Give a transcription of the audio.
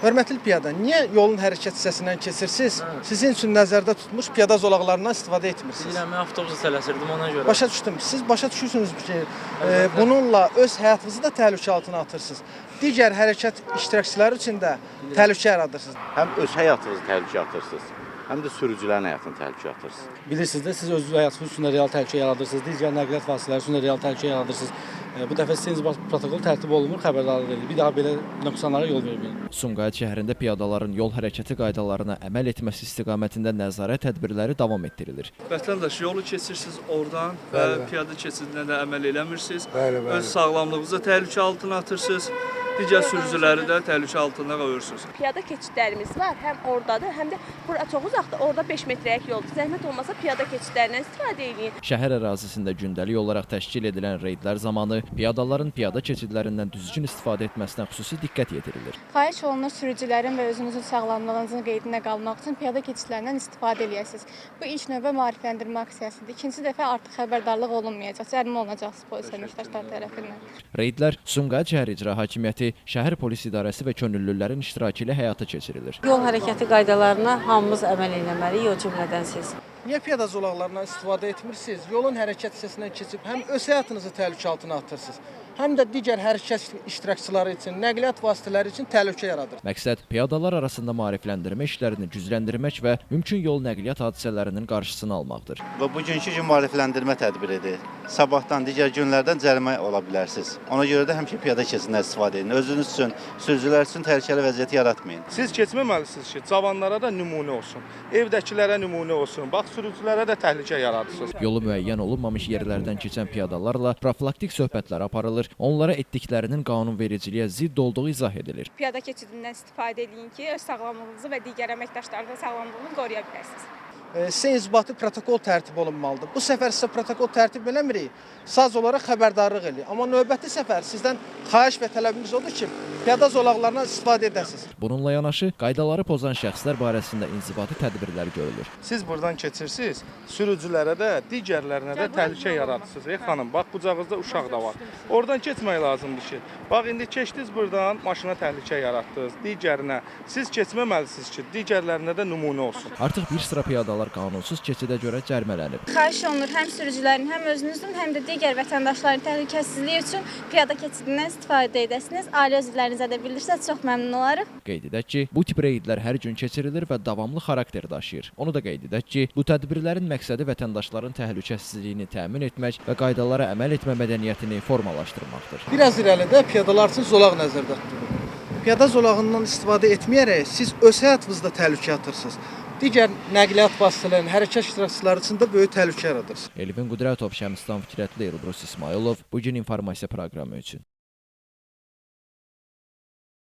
Hörmətli piyada, niyə yolun hərəkət hissəsindən keçirsiniz? Sizin üçün nəzərdə tutmuş piyada zolaqlarından istifadə etmirsiniz. Bilirəm, mən avtobusa tələsirdim ona görə. Başa düşdüm. Siz başa düşürsünüz ki, bununla öz həyatınızı da təhlükə altına atırsınız. Digər hərəkət iştirakçıları üçün də təhlükə yaradırsınız. Həm öz həyatınızı təhlükə atırsınız, həm də sürücülərin həyatını təhlükə atırsınız. Bilirsiniz də, siz öz həyatınız üçün də real təhlükə yaradırsınız, digər nəqliyyat vasitələri üçün də real təhlükə yaradırsınız. Bu dəfə sizin protokol tərtib olunmur, xəbərdarlıq edilir. Bir daha belə nöqsanlara yol verməyin. Sumqayıt şəhərində piyadaların yol hərəkəti qaydalarına əməl etməsi istiqamətində nəzarət tədbirləri davam etdirilir. Vətəndaş, yolu keçirsiniz oradan və piyada keçidinə də əməl eləmirsiniz. Öz sağlamlığınızı təhlükə altına atırsınız. Digər sürücüləri də təhlükə altına qoyursunuz. Piyada keçidlərimiz var, həm oradadır, həm də bura çox uzaqdır. Orada 5 metrlik yoldur. Zəhmət olmasa piyada keçidlərindən istifadə edin. Şəhər ərazisində gündəlik olaraq təşkil edilən reydlər zamanı piyadaların piyada keçidlərindən düzgün istifadə etməsinə xüsusi diqqət yetirilir. Xahiş olunur sürücülərin və özünüzün sağlamlığınızın qeydinə qalmaq üçün piyada keçidlərindən istifadə eləyəsiniz. Bu ilk növbə maarifləndirmə aksiyasıdır. İkinci dəfə artıq xəbərdarlıq olunmayacaq, cərimə olunacaqsınız polis əməkdaşları tərəfindən. Reydlər Sumqayıt şəhər icra hakimiyyəti, şəhər polis idarəsi və könüllülərin iştirakı ilə həyata keçirilir. Yol hərəkəti qaydalarına hamımız əməl etməliyik, o cümlədən siz. Niyə piyada zolaqlarından istifadə etmirsiniz? Yolun hərəkət hissəsindən keçib həm öz həyatınızı təhlükə altına atırsınız, həm də digər hərəkət iştirakçıları üçün, nəqliyyat vasitələri üçün təhlükə yaradır. Məqsəd piyadalar arasında maarifləndirmə işlərini gücləndirmək və mümkün yol nəqliyyat hadisələrinin qarşısını almaqdır. Və bugünkü gün maarifləndirmə tədbiridir. Sabahdan, digər günlərdən cərimə ola bilərsiniz. Ona görə də həmişə piyada keçidindən istifadə edin. Özünüz üçün, sürücülər üçün təhlükəli vəziyyət yaratmayın. Siz keçməməlisiniz ki, cavanlara da nümunə olsun, evdəkilərə nümunə olsun, bax sürücülərə də təhlükə yaradırsınız. Yolu müəyyən olunmamış yerlərdən keçən piyadalarla profilaktik söhbətlər aparılır, onlara etdiklərinin qanunvericiliyə zidd olduğu izah edilir. Piyada keçidindən istifadə edin ki, öz sağlamlığınızı və digər əməkdaşlarının sağlamlığını qoruya biləsiniz. Sizin inzibati protokol tərtib olunmalıdır. Bu səfər sizə protokol tərtib eləmirik, saz olaraq xəbərdarlıq eləyin. Amma növbəti səfər sizdən xahiş və tələbimiz odur ki, piyada zolaqlarından istifadə edəsiniz. Bununla yanaşı qaydaları pozan şəxslər barəsində inzibati tədbirlər görülür. Siz buradan keçirsiniz, sürücülərə də, digərlərinə də təhlükə yaradırsınız. Xanım, bax qucağınızda uşaq da var. Oradan keçmək lazımdır ki, bax indi keçdiniz buradan, maşına təhlükə yaratdınız, digərinə. Siz keçməməlisiniz ki, digərlərinə də nümunə olsun. Artıq bir sıra piyadalar qanunsuz keçidə görə cərimələnib. Xahiş olunur həm sürücülərin, həm özünüzün, həm də digər vətəndaşların təhlükəsizliyi üçün piyada keçidindən istifadə edəsiniz. Ailə üzvlərinizə də bildirsəz çox məmnun olarıq. Qeyd edək ki, bu tip reydlər hər gün keçirilir və davamlı xarakter daşıyır. Onu da qeyd edək ki, bu tədbirlərin məqsədi vətəndaşların təhlükəsizliyini təmin etmək və qaydalara əməl etmə mədəniyyətini formalaşdırmaqdır. Biraz irəlidə piyadalar üçün zolaq nəzərdə tutulur. Piyada zolağından istifadə etməyərək siz öz həyatınızda təhlükə atırsınız. Digər nəqliyyat vasitələrinin hərəkət iştirakçıları üçün də böyük təhlükə yaradır. Elvin Qudratov, Şəmstan Fikrətli, Elbrus İsmailov, bugün informasiya proqramı üçün.